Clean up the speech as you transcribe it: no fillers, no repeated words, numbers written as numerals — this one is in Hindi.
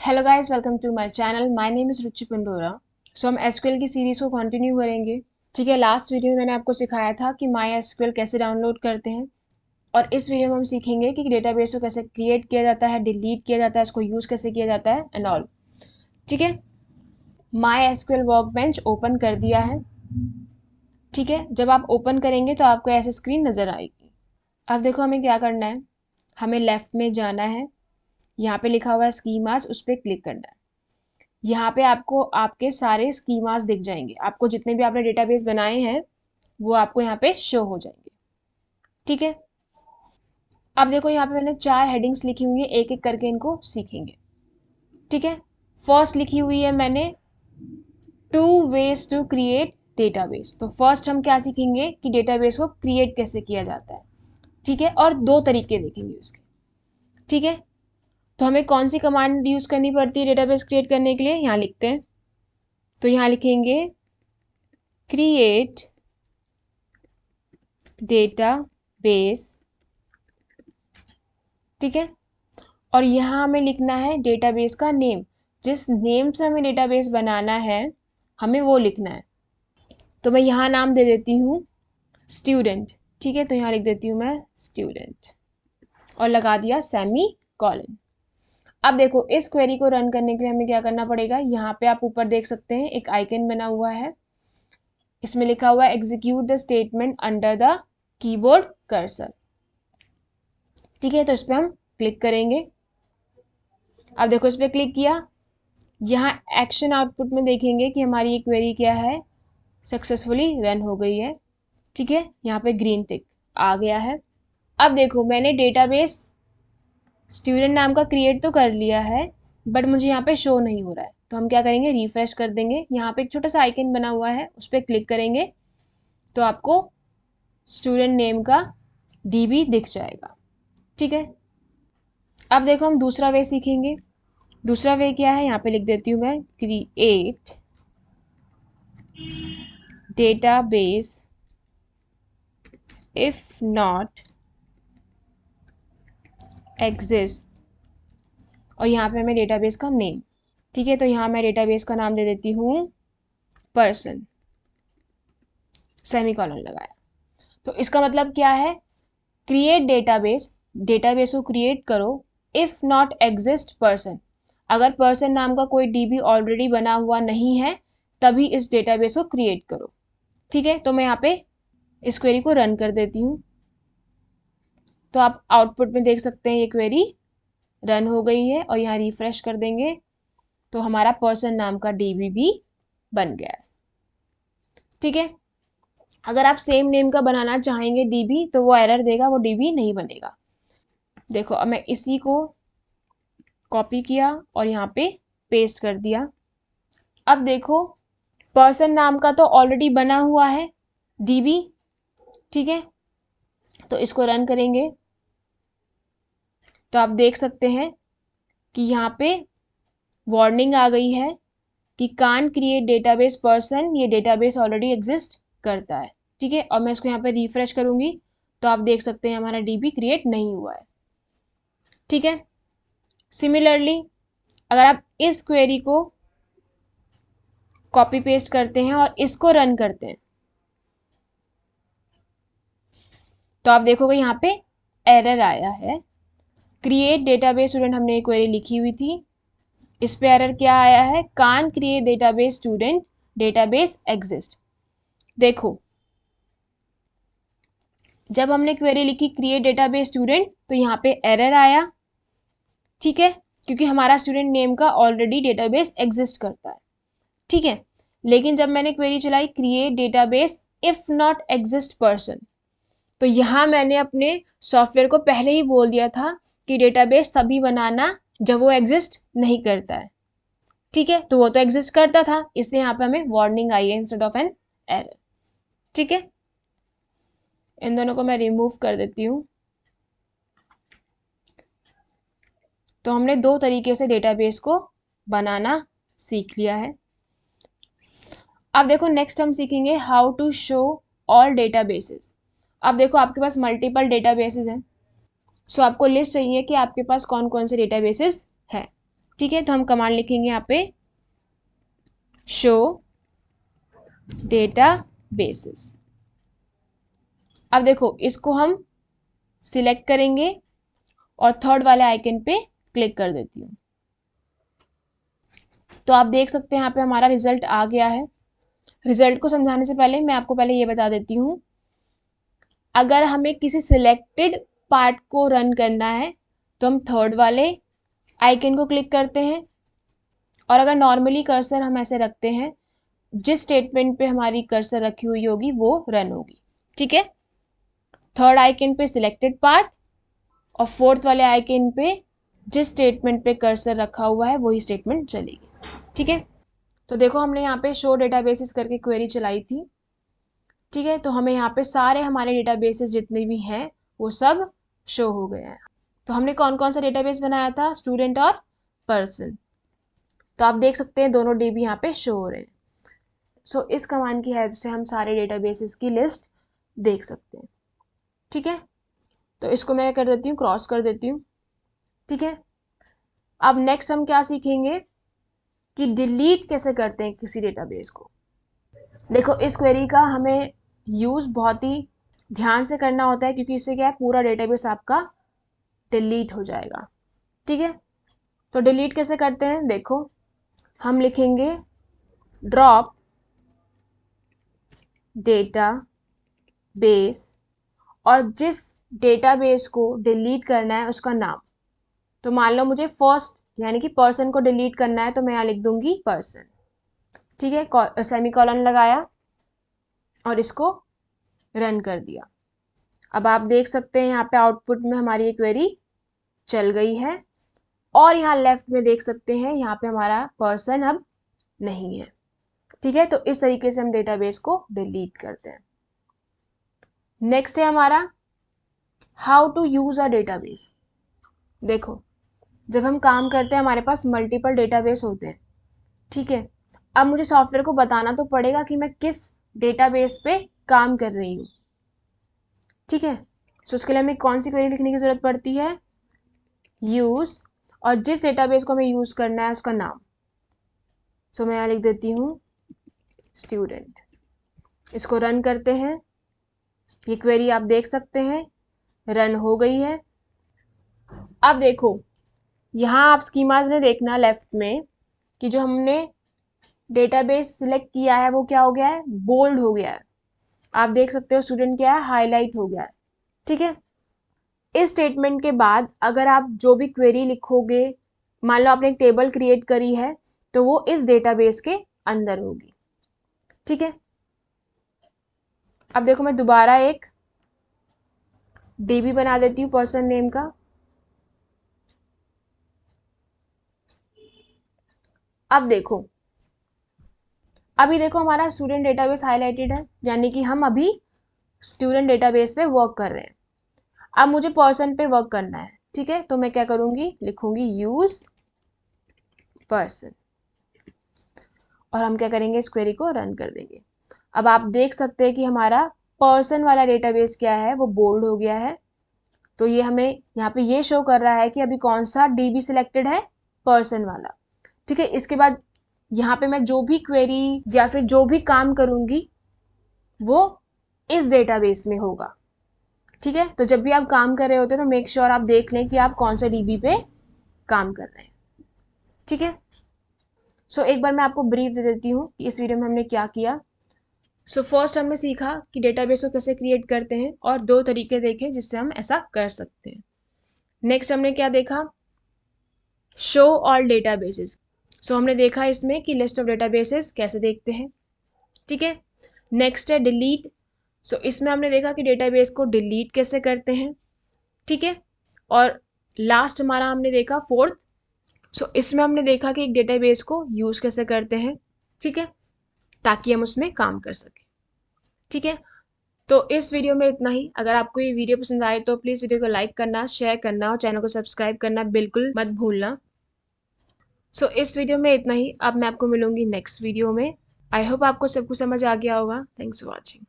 Hello guys, welcome to my channel. My name is Ruchi Pandora. So हम एसक्यूएल की सीरीज़ को कंटिन्यू करेंगे। ठीक है, लास्ट वीडियो में मैंने आपको सिखाया था कि माय एसक्यूएल कैसे डाउनलोड करते हैं, और इस वीडियो में हम सीखेंगे कि डेटाबेस को कैसे क्रिएट किया जाता है, डिलीट किया जाता है, इसको यूज़ कैसे किया जाता है एंड ऑल। ठीक है, माय एसक्यूएल वर्कबेंच ओपन कर दिया है। ठीक है, जब आप ओपन करेंगे तो आपको ऐसे स्क्रीन नज़र आएगी। अब देखो हमें क्या करना है, हमें लेफ़्ट में जाना है, यहाँ पे लिखा हुआ है स्कीमास, उस पर क्लिक करना है। यहाँ पे आपको आपके सारे स्कीमास दिख जाएंगे, आपको जितने भी आपने डेटाबेस बनाए हैं वो आपको यहाँ पे शो हो जाएंगे। ठीक है, अब देखो यहाँ पे मैंने 4 हेडिंग्स लिखी हुई है, एक एक करके इनको सीखेंगे। ठीक है, फर्स्ट लिखी हुई है मैंने 2 वेज टू क्रिएट डेटाबेस। तो फर्स्ट हम क्या सीखेंगे कि डेटाबेस को क्रिएट कैसे किया जाता है। ठीक है, और 2 तरीके देखेंगे उसके। ठीक है, तो हमें कौन सी कमांड यूज़ करनी पड़ती है डेटाबेस क्रिएट करने के लिए, यहाँ लिखते हैं। तो यहाँ लिखेंगे क्रिएट डेटाबेस। ठीक है, और यहाँ हमें लिखना है डेटाबेस का नेम, जिस नेम से हमें डेटाबेस बनाना है हमें वो लिखना है। तो मैं यहाँ नाम दे देती हूँ स्टूडेंट। ठीक है, तो यहाँ लिख देती हूँ मैं स्टूडेंट और लगा दिया सेमी कॉलन। अब देखो इस क्वेरी को रन करने के लिए हमें क्या करना पड़ेगा, यहाँ पे आप ऊपर देख सकते हैं एक आइकन बना हुआ है, इसमें लिखा हुआ है execute the statement under the keyboard cursor. ठीक है, तो इस पर हम क्लिक करेंगे। अब देखो इस पर क्लिक किया, यहाँ एक्शन आउटपुट में देखेंगे कि हमारी ये क्वेरी क्या है, सक्सेसफुली रन हो गई है। ठीक है, यहाँ पे ग्रीन टिक आ गया है। अब देखो मैंने डेटाबेस स्टूडेंट नाम का क्रिएट तो कर लिया है, बट मुझे यहाँ पे शो नहीं हो रहा है। तो हम क्या करेंगे, रिफ्रेश कर देंगे। यहाँ पे एक छोटा सा आइकन बना हुआ है, उस पर क्लिक करेंगे तो आपको स्टूडेंट नेम का डीबी दिख जाएगा। ठीक है, अब देखो हम दूसरा वे सीखेंगे। दूसरा वे क्या है, यहाँ पे लिख देती हूँ मैं create database if not exist, और यहाँ पे हमें डेटाबेस का नेम। ठीक है, तो यहाँ मैं डेटाबेस का नाम दे देती हूँ पर्सन, सेमीकोलन लगाया। तो इसका मतलब क्या है, क्रिएट डेटाबेस, डेटाबेस को क्रिएट करो इफ नॉट एग्जिस्ट पर्सन, अगर पर्सन नाम का कोई डीबी ऑलरेडी बना हुआ नहीं है तभी इस डेटाबेस को क्रिएट करो। ठीक है, तो मैं यहाँ पे इस क्वेरी को रन कर देती हूँ। तो आप आउटपुट में देख सकते हैं ये क्वेरी रन हो गई है, और यहाँ रिफ्रेश कर देंगे तो हमारा पर्सन नाम का डीबी भी बन गया है। ठीक है, अगर आप सेम नेम का बनाना चाहेंगे डीबी तो वो एरर देगा, वो डीबी नहीं बनेगा। देखो अब मैं इसी को कॉपी किया और यहाँ पे पेस्ट कर दिया। अब देखो पर्सन नाम का तो ऑलरेडी बना हुआ है डीबी। ठीक है, तो इसको रन करेंगे तो आप देख सकते हैं कि यहाँ पे वार्निंग आ गई है कि कांट क्रिएट डेटाबेस पर्सन, ये डेटाबेस ऑलरेडी एग्जिस्ट करता है। ठीक है, और मैं इसको यहाँ पे रिफ्रेश करूंगी तो आप देख सकते हैं हमारा डीबी क्रिएट नहीं हुआ है। ठीक है, सिमिलरली अगर आप इस क्वेरी को कॉपी पेस्ट करते हैं और इसको रन करते हैं तो आप देखोगे यहाँ पे एरर आया है। क्रिएट डेटाबेस स्टूडेंट हमने एक क्वेरी लिखी हुई थी, इस पे एरर क्या आया है, can't create database student, database exist. देखो जब हमने क्वेरी लिखी क्रिएट डेटाबेस स्टूडेंट तो यहाँ पे एरर आया। ठीक है, क्योंकि हमारा स्टूडेंट नेम का ऑलरेडी डेटाबेस एग्जिस्ट करता है। ठीक है, लेकिन जब मैंने क्वेरी चलाई create database if not exist person, तो यहाँ मैंने अपने सॉफ्टवेयर को पहले ही बोल दिया था कि डेटाबेस तभी बनाना जब वो एग्जिस्ट नहीं करता है। ठीक है, तो वो तो एग्जिस्ट करता था, इसलिए यहाँ पे हमें वार्निंग आई है इंस्टेड ऑफ एन एरर। ठीक है, इन दोनों को मैं रिमूव कर देती हूँ। तो हमने 2 तरीके से डेटाबेस को बनाना सीख लिया है। अब देखो नेक्स्ट हम सीखेंगे how to show all databases. अब देखो आपके पास मल्टीपल डेटाबेसेस हैं, सो आपको लिस्ट चाहिए कि आपके पास कौन कौन से डेटाबेसेस हैं। ठीक है, तो हम कमांड लिखेंगे यहाँ पे शो डेटा बेसिस। अब देखो इसको हम सिलेक्ट करेंगे और थर्ड वाले आइकन पे क्लिक कर देती हूँ। तो आप देख सकते हैं यहाँ पे हमारा रिजल्ट आ गया है। रिजल्ट को समझाने से पहले मैं आपको पहले ये बता देती हूँ, अगर हमें किसी सिलेक्टेड पार्ट को रन करना है तो हम थर्ड वाले आइकन को क्लिक करते हैं, और अगर नॉर्मली कर्सर हम ऐसे रखते हैं, जिस स्टेटमेंट पे हमारी कर्सर रखी हुई होगी वो रन होगी। ठीक है, थर्ड आइकन पे सिलेक्टेड पार्ट और फोर्थ वाले आइकन पे जिस स्टेटमेंट पे कर्सर रखा हुआ है वही स्टेटमेंट चलेगी। ठीक है, तो देखो हमने यहाँ पे शो डेटाबेसेस करके क्वेरी चलाई थी। ठीक है, तो हमें यहाँ पे सारे हमारे डेटाबेसेस जितने भी हैं वो सब शो हो गए हैं। तो हमने कौन कौन सा डेटाबेस बनाया था, स्टूडेंट और पर्सन। तो आप देख सकते हैं दोनों DB यहाँ पे शो हो रहे हैं। सो इस कमांड की हेल्प से हम सारे डेटाबेसेस की लिस्ट देख सकते हैं। ठीक है, तो इसको मैं कर देती हूँ, क्रॉस कर देती हूँ। ठीक है, अब नेक्स्ट हम क्या सीखेंगे कि डिलीट कैसे करते हैं किसी डेटाबेस को। देखो इस क्वेरी का हमें यूज़ बहुत ही ध्यान से करना होता है, क्योंकि इससे क्या है, पूरा डेटाबेस आपका डिलीट हो जाएगा। ठीक है, तो डिलीट कैसे करते हैं, देखो हम लिखेंगे ड्रॉप डेटा बेस, और जिस डेटाबेस को डिलीट करना है उसका नाम। तो मान लो मुझे फर्स्ट यानी कि पर्सन को डिलीट करना है, तो मैं यहाँ लिख दूंगी पर्सन। ठीक है, सेमीकोलन लगाया और इसको रन कर दिया। अब आप देख सकते हैं यहाँ पे आउटपुट में हमारी ये क्वेरी चल गई है, और यहाँ लेफ्ट में देख सकते हैं यहाँ पे हमारा पर्सन अब नहीं है। ठीक है, तो इस तरीके से हम डेटाबेस को डिलीट करते हैं। नेक्स्ट है हमारा how to use a database. देखो जब हम काम करते हैं हमारे पास मल्टीपल डेटाबेस होते हैं। ठीक है, अब मुझे सॉफ्टवेयर को बताना तो पड़ेगा कि मैं किस डेटाबेस पे काम कर रही हूँ। ठीक है, तो उसके लिए हमें कौन सी क्वेरी लिखने की जरूरत पड़ती है, यूज, और जिस डेटाबेस को हमें यूज करना है उसका नाम। तो मैं यहाँ लिख देती हूँ स्टूडेंट। इसको रन करते हैं, ये क्वेरी आप देख सकते हैं रन हो गई है। अब देखो यहाँ आप स्कीमाज में देखना लेफ्ट में कि जो हमने डेटाबेस सिलेक्ट किया है वो क्या हो गया है, बोल्ड हो गया है। आप देख सकते हो स्टूडेंट क्या है, हाईलाइट हो गया है। ठीक है, इस स्टेटमेंट के बाद अगर आप जो भी क्वेरी लिखोगे, मान लो आपने एक टेबल क्रिएट करी है, तो वो इस डेटाबेस के अंदर होगी। ठीक है, अब देखो मैं दोबारा एक DB बना देती हूँ पर्सन नेम का। अब देखो अभी देखो हमारा स्टूडेंट डेटाबेस हाईलाइटेड है, यानी कि हम अभी स्टूडेंट डेटाबेस पे वर्क कर रहे हैं। अब मुझे पर्सन पे वर्क करना है। ठीक है, तो मैं क्या करूंगी, लिखूंगी यूज पर्सन, और हम क्या करेंगे, इस क्वेरी को रन कर देंगे। अब आप देख सकते हैं कि हमारा पर्सन वाला डेटाबेस क्या है, वो बोल्ड हो गया है। तो ये हमें यहाँ पे ये शो कर रहा है कि अभी कौन सा DB सिलेक्टेड है, पर्सन वाला। ठीक है, इसके बाद यहाँ पे मैं जो भी क्वेरी या फिर जो भी काम करूंगी वो इस डेटाबेस में होगा। ठीक है, तो जब भी आप काम कर रहे होते हैं तो मेक श्योर आप देख लें कि आप कौन सा DB पे काम कर रहे हैं। ठीक है, सो एक बार मैं आपको ब्रीफ दे देती हूँ कि इस वीडियो में हमने क्या किया। सो फर्स्ट हमने सीखा कि डेटाबेस को कैसे क्रिएट करते हैं, और 2 तरीके देखे जिससे हम ऐसा कर सकते हैं। नेक्स्ट हमने क्या देखा, शो ऑल डेटाबेसेस। सो हमने देखा इसमें कि लिस्ट ऑफ डेटाबेसेस कैसे देखते हैं। ठीक है, नेक्स्ट है डिलीट। सो इसमें हमने देखा कि डेटाबेस को डिलीट कैसे करते हैं। ठीक है, और लास्ट हमारा हमने देखा फोर्थ। सो इसमें हमने देखा कि एक डेटाबेस को यूज कैसे करते हैं। ठीक है, ताकि हम उसमें काम कर सकें। ठीक है, तो इस वीडियो में इतना ही। अगर आपको ये वीडियो पसंद आए तो प्लीज़ वीडियो को लाइक करना, शेयर करना और चैनल को सब्सक्राइब करना बिल्कुल मत भूलना। सो इस वीडियो में इतना ही। अब मैं आपको मिलूंगी नेक्स्ट वीडियो में। आई होप आपको सब कुछ समझ आ गया होगा। Thanks for watching.